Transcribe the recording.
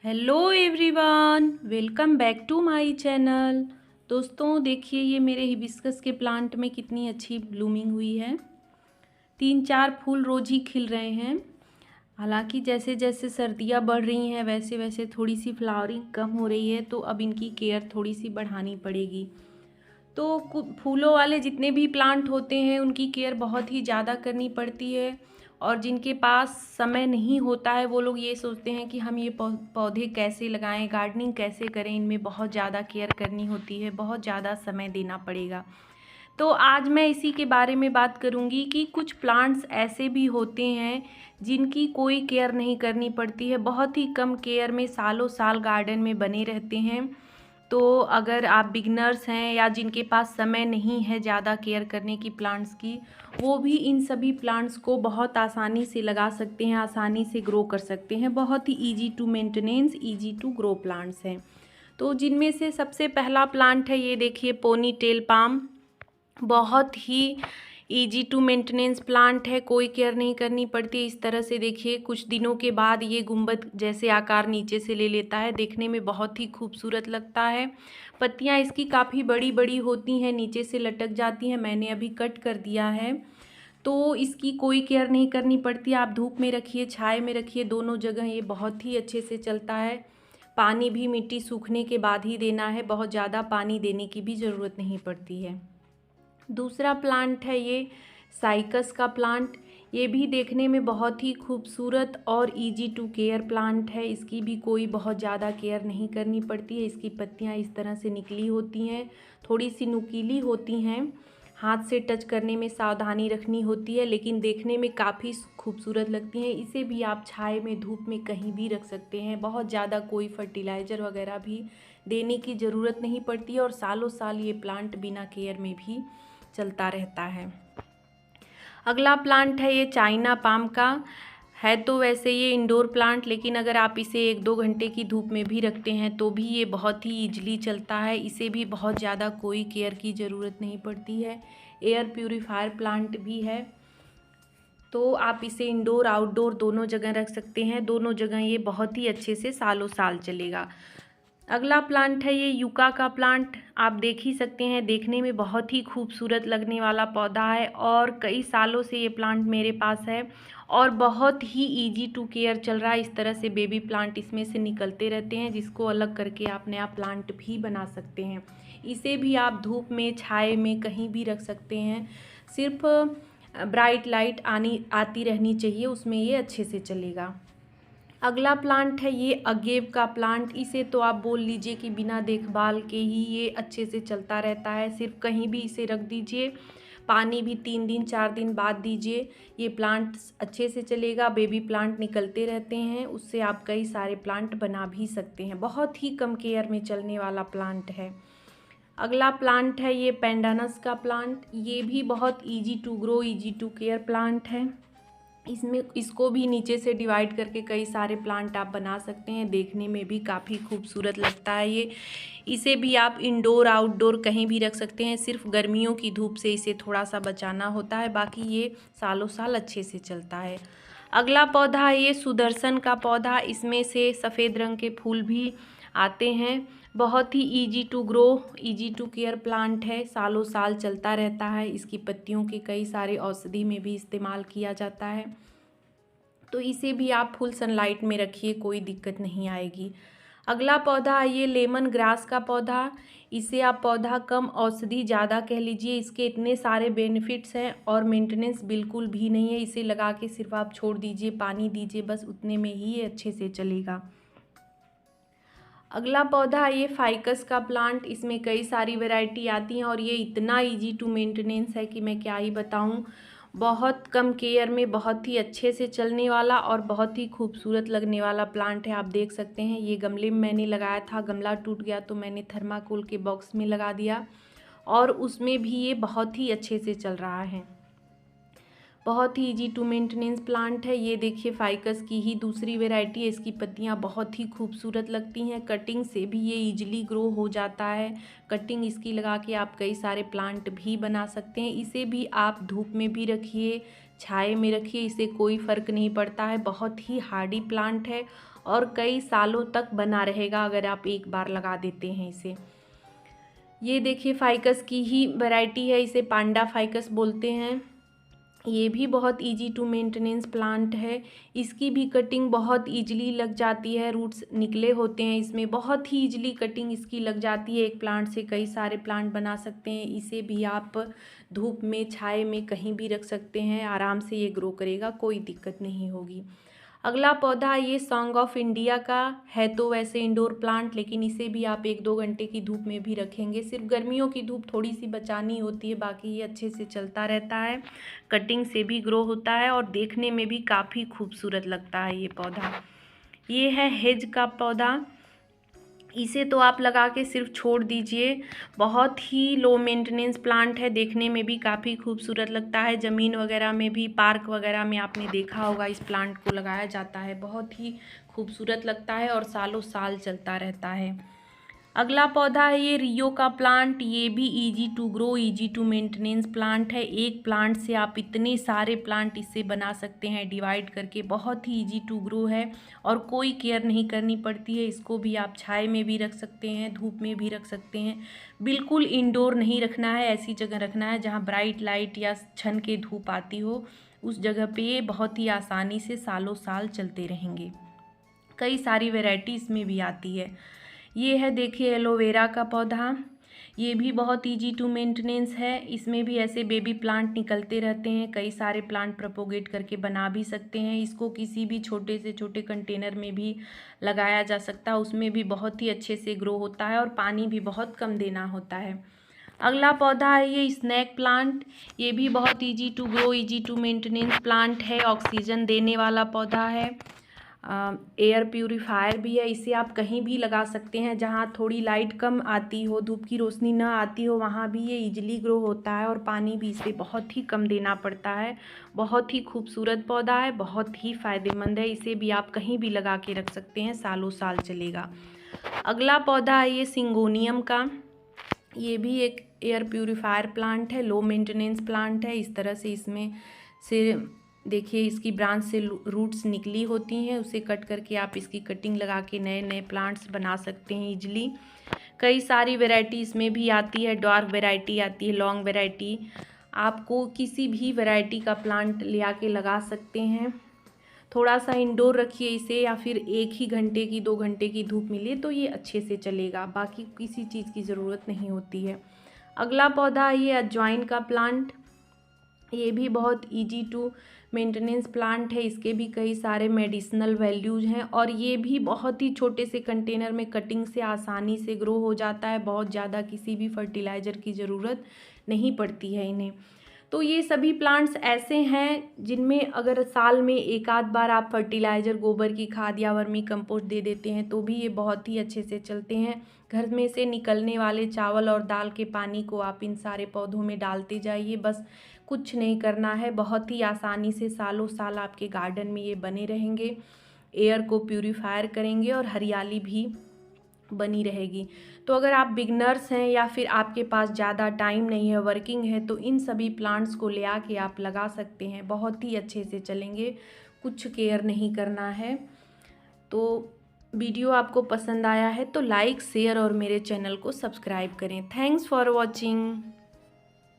Hello everyone, welcome back to my channel. दोस्तों देखिए, ये मेरे हिबिस्कस के प्लांट में कितनी अच्छी ब्लूमिंग हुई है। 3-4 फूल रोज ही खिल रहे हैं। हालांकि जैसे जैसे सर्दियां बढ़ रही हैं वैसे वैसे थोड़ी सी फ्लावरिंग कम हो रही है, तो अब इनकी केयर थोड़ी सी बढ़ानी पड़ेगी। तो फूलों वाले जितने भी प्लांट होते हैं उनकी केयर बहुत ही ज़्यादा करनी पड़ती है। और जिनके पास समय नहीं होता है वो लोग ये सोचते हैं कि हम ये पौधे कैसे लगाएं, गार्डनिंग कैसे करें। इनमें बहुत ज़्यादा केयर करनी होती है, बहुत ज़्यादा समय देना पड़ेगा। तो आज मैं इसी के बारे में बात करूंगी कि कुछ प्लांट्स ऐसे भी होते हैं जिनकी कोई केयर नहीं करनी पड़ती है, बहुत ही कम केयर में सालों साल गार्डन में बने रहते हैं। तो अगर आप बिगनर्स हैं या जिनके पास समय नहीं है ज़्यादा केयर करने की प्लांट्स की, वो भी इन सभी प्लांट्स को बहुत आसानी से लगा सकते हैं, आसानी से ग्रो कर सकते हैं। बहुत ही easy to maintenance, easy to grow plants हैं। तो जिनमें से सबसे पहला प्लांट है, ये देखिए पोनी टेल पाम। बहुत ही इजी टू मेंटेनेंस प्लांट है, कोई केयर नहीं करनी पड़ती। इस तरह से देखिए, कुछ दिनों के बाद ये गुंबद जैसे आकार नीचे से ले लेता है, देखने में बहुत ही खूबसूरत लगता है। पत्तियां इसकी काफ़ी बड़ी बड़ी होती हैं, नीचे से लटक जाती हैं। मैंने अभी कट कर दिया है, तो इसकी कोई केयर नहीं करनी पड़ती। आप धूप में रखिए, छाए में रखिए, दोनों जगह ये बहुत ही अच्छे से चलता है। पानी भी मिट्टी सूखने के बाद ही देना है, बहुत ज़्यादा पानी देने की भी ज़रूरत नहीं पड़ती है। दूसरा प्लांट है ये साइकस का प्लांट। ये भी देखने में बहुत ही खूबसूरत और इजी टू केयर प्लांट है। इसकी भी कोई बहुत ज़्यादा केयर नहीं करनी पड़ती है। इसकी पत्तियां इस तरह से निकली होती हैं, थोड़ी सी नुकीली होती हैं, हाथ से टच करने में सावधानी रखनी होती है, लेकिन देखने में काफ़ी खूबसूरत लगती हैं। इसे भी आप छाए में, धूप में कहीं भी रख सकते हैं। बहुत ज़्यादा कोई फर्टिलाइज़र वगैरह भी देने की ज़रूरत नहीं पड़ती है, और सालों साल ये प्लांट बिना केयर में भी चलता रहता है। अगला प्लांट है ये चाइना पाम का। है तो वैसे ये इंडोर प्लांट, लेकिन अगर आप इसे 1-2 घंटे की धूप में भी रखते हैं तो भी ये बहुत ही ईजिली चलता है। इसे भी बहुत ज़्यादा कोई केयर की ज़रूरत नहीं पड़ती है। एयर प्यूरीफायर प्लांट भी है, तो आप इसे इंडोर आउटडोर दोनों जगह रख सकते हैं। दोनों जगह ये बहुत ही अच्छे से सालों साल चलेगा। अगला प्लांट है ये यूका का प्लांट। आप देख ही सकते हैं, देखने में बहुत ही खूबसूरत लगने वाला पौधा है, और कई सालों से ये प्लांट मेरे पास है और बहुत ही इजी टू केयर चल रहा है। इस तरह से बेबी प्लांट इसमें से निकलते रहते हैं, जिसको अलग करके आप नया प्लांट भी बना सकते हैं। इसे भी आप धूप में, छाए में कहीं भी रख सकते हैं। सिर्फ ब्राइट लाइट आती रहनी चाहिए, उसमें ये अच्छे से चलेगा। अगला प्लांट है ये अगेव का प्लांट। इसे तो आप बोल लीजिए कि बिना देखभाल के ही ये अच्छे से चलता रहता है। सिर्फ कहीं भी इसे रख दीजिए, पानी भी 3 दिन 4 दिन बाद दीजिए, ये प्लांट अच्छे से चलेगा। बेबी प्लांट निकलते रहते हैं, उससे आप कई सारे प्लांट बना भी सकते हैं। बहुत ही कम केयर में चलने वाला प्लांट है। अगला प्लांट है ये पेंडानस का प्लांट। ये भी बहुत easy to grow, easy to care plant है। इसको भी नीचे से डिवाइड करके कई सारे प्लांट आप बना सकते हैं। देखने में भी काफ़ी खूबसूरत लगता है ये। इसे भी आप इंडोर आउटडोर कहीं भी रख सकते हैं। सिर्फ गर्मियों की धूप से इसे थोड़ा सा बचाना होता है, बाकी ये सालों साल अच्छे से चलता है। अगला पौधा है ये सुदर्शन का पौधा। इसमें से सफ़ेद रंग के फूल भी आते हैं। बहुत ही easy to grow, easy to care plant है, सालों साल चलता रहता है। इसकी पत्तियों के कई सारे औषधि में भी इस्तेमाल किया जाता है, तो इसे भी आप फुल सनलाइट में रखिए, कोई दिक्कत नहीं आएगी। अगला पौधा है ये लेमन ग्रास का पौधा। इसे आप पौधा कम औषधि ज़्यादा कह लीजिए। इसके इतने सारे बेनिफिट्स हैं और मेंटेनेंस बिल्कुल भी नहीं है। इसे लगा के सिर्फ आप छोड़ दीजिए, पानी दीजिए, बस उतने में ही ये अच्छे से चलेगा। अगला पौधा है ये फाइकस का प्लांट। इसमें कई सारी वैरायटी आती हैं और ये इतना इजी टू मेंटेनेंस है कि मैं क्या ही बताऊं। बहुत कम केयर में बहुत ही अच्छे से चलने वाला और बहुत ही खूबसूरत लगने वाला प्लांट है। आप देख सकते हैं, ये गमले में मैंने लगाया था, गमला टूट गया तो मैंने थर्माकोल के बॉक्स में लगा दिया, और उसमें भी ये बहुत ही अच्छे से चल रहा है। बहुत ही इजी टू मेंटेनेंस प्लांट है। ये देखिए फाइकस की ही दूसरी वैरायटी है। इसकी पत्तियां बहुत ही खूबसूरत लगती हैं, कटिंग से भी ये इजीली ग्रो हो जाता है। कटिंग इसकी लगा के आप कई सारे प्लांट भी बना सकते हैं। इसे भी आप धूप में भी रखिए, छाए में रखिए, इसे कोई फ़र्क नहीं पड़ता है। बहुत ही हार्डी प्लांट है और कई सालों तक बना रहेगा अगर आप एक बार लगा देते हैं इसे। ये देखिए फाइकस की ही वैरायटी है, इसे पांडा फाइकस बोलते हैं। ये भी बहुत इजी टू मेंटेनेंस प्लांट है। इसकी भी कटिंग बहुत इजीली लग जाती है, रूट्स निकले होते हैं इसमें, बहुत ही इजीली कटिंग इसकी लग जाती है। एक प्लांट से कई सारे प्लांट बना सकते हैं। इसे भी आप धूप में, छाए में कहीं भी रख सकते हैं, आराम से ये ग्रो करेगा, कोई दिक्कत नहीं होगी। अगला पौधा ये सॉन्ग ऑफ इंडिया का है, तो वैसे इंडोर प्लांट, लेकिन इसे भी आप 1-2 घंटे की धूप में भी रखेंगे। सिर्फ गर्मियों की धूप थोड़ी सी बचानी होती है, बाकी ये अच्छे से चलता रहता है, कटिंग से भी ग्रो होता है और देखने में भी काफ़ी खूबसूरत लगता है ये पौधा। ये है हेज का पौधा। इसे तो आप लगा के सिर्फ छोड़ दीजिए, बहुत ही लो मेंटेनेंस प्लांट है, देखने में भी काफ़ी खूबसूरत लगता है। ज़मीन वगैरह में भी, पार्क वगैरह में आपने देखा होगा इस प्लांट को लगाया जाता है, बहुत ही खूबसूरत लगता है और सालों साल चलता रहता है। अगला पौधा है ये रियो का प्लांट। ये भी easy to grow, easy to maintenance plant है। एक प्लांट से आप इतने सारे प्लांट इससे बना सकते हैं डिवाइड करके, बहुत ही इजी टू ग्रो है और कोई केयर नहीं करनी पड़ती है। इसको भी आप छाए में भी रख सकते हैं, धूप में भी रख सकते हैं। बिल्कुल इंडोर नहीं रखना है, ऐसी जगह रखना है जहाँ ब्राइट लाइट या छन के धूप आती हो, उस जगह पे ये बहुत ही आसानी से सालों साल चलते रहेंगे। कई सारी वैरायटी इसमें भी आती है। ये है देखिए एलोवेरा का पौधा। ये भी बहुत इजी टू मेंटेनेंस है। इसमें भी ऐसे बेबी प्लांट निकलते रहते हैं, कई सारे प्लांट प्रोपोगेट करके बना भी सकते हैं। इसको किसी भी छोटे से छोटे कंटेनर में भी लगाया जा सकता है, उसमें भी बहुत ही अच्छे से ग्रो होता है और पानी भी बहुत कम देना होता है। अगला पौधा है ये स्नेक प्लांट। ये भी बहुत easy to grow, easy to maintenance plant है, ऑक्सीजन देने वाला पौधा है, एयर प्यूरीफायर भी है। इसे आप कहीं भी लगा सकते हैं जहाँ थोड़ी लाइट कम आती हो, धूप की रोशनी ना आती हो, वहाँ भी ये इजीली ग्रो होता है और पानी भी इसे बहुत ही कम देना पड़ता है। बहुत ही खूबसूरत पौधा है, बहुत ही फ़ायदेमंद है। इसे भी आप कहीं भी लगा के रख सकते हैं, सालों साल चलेगा। अगला पौधा है ये सिंगोनियम का। ये भी एक एयर प्यूरीफायर प्लांट है, लो मेंटेनेंस प्लांट है। इस तरह से इसमें से देखिए इसकी ब्रांच से रूट्स निकली होती हैं, उसे कट करके आप इसकी कटिंग लगा के नए नए प्लांट्स बना सकते हैं इजली। कई सारी वैरायटी इसमें भी आती है, डॉर्क वैरायटी आती है, लॉन्ग वैरायटी। आपको किसी भी वैरायटी का प्लांट ले आके लगा सकते हैं। थोड़ा सा इंडोर रखिए इसे, या फिर 1 ही घंटे की 2 घंटे की धूप मिले तो ये अच्छे से चलेगा, बाकी किसी चीज़ की ज़रूरत नहीं होती है। अगला पौधा है ये अजवाइन का प्लांट। ये भी बहुत इजी टू मेंटेनेंस प्लांट है। इसके भी कई सारे मेडिसिनल वैल्यूज़ हैं और ये भी बहुत ही छोटे से कंटेनर में कटिंग से आसानी से ग्रो हो जाता है। बहुत ज़्यादा किसी भी फर्टिलाइज़र की ज़रूरत नहीं पड़ती है इन्हें। तो ये सभी प्लांट्स ऐसे हैं जिनमें अगर साल में 1 आध बार आप फर्टिलाइज़र, गोबर की खाद या वर्मी कंपोस्ट दे देते हैं तो भी ये बहुत ही अच्छे से चलते हैं। घर में से निकलने वाले चावल और दाल के पानी को आप इन सारे पौधों में डालते जाइए, बस कुछ नहीं करना है। बहुत ही आसानी से सालों साल आपके गार्डन में ये बने रहेंगे, एयर को प्यूरीफायर करेंगे और हरियाली भी बनी रहेगी। तो अगर आप बिगनर्स हैं या फिर आपके पास ज़्यादा टाइम नहीं है, वर्किंग है, तो इन सभी प्लांट्स को ले आके आप लगा सकते हैं, बहुत ही अच्छे से चलेंगे, कुछ केयर नहीं करना है। तो वीडियो आपको पसंद आया है तो लाइक, शेयर और मेरे चैनल को सब्सक्राइब करें। Thanks for watching.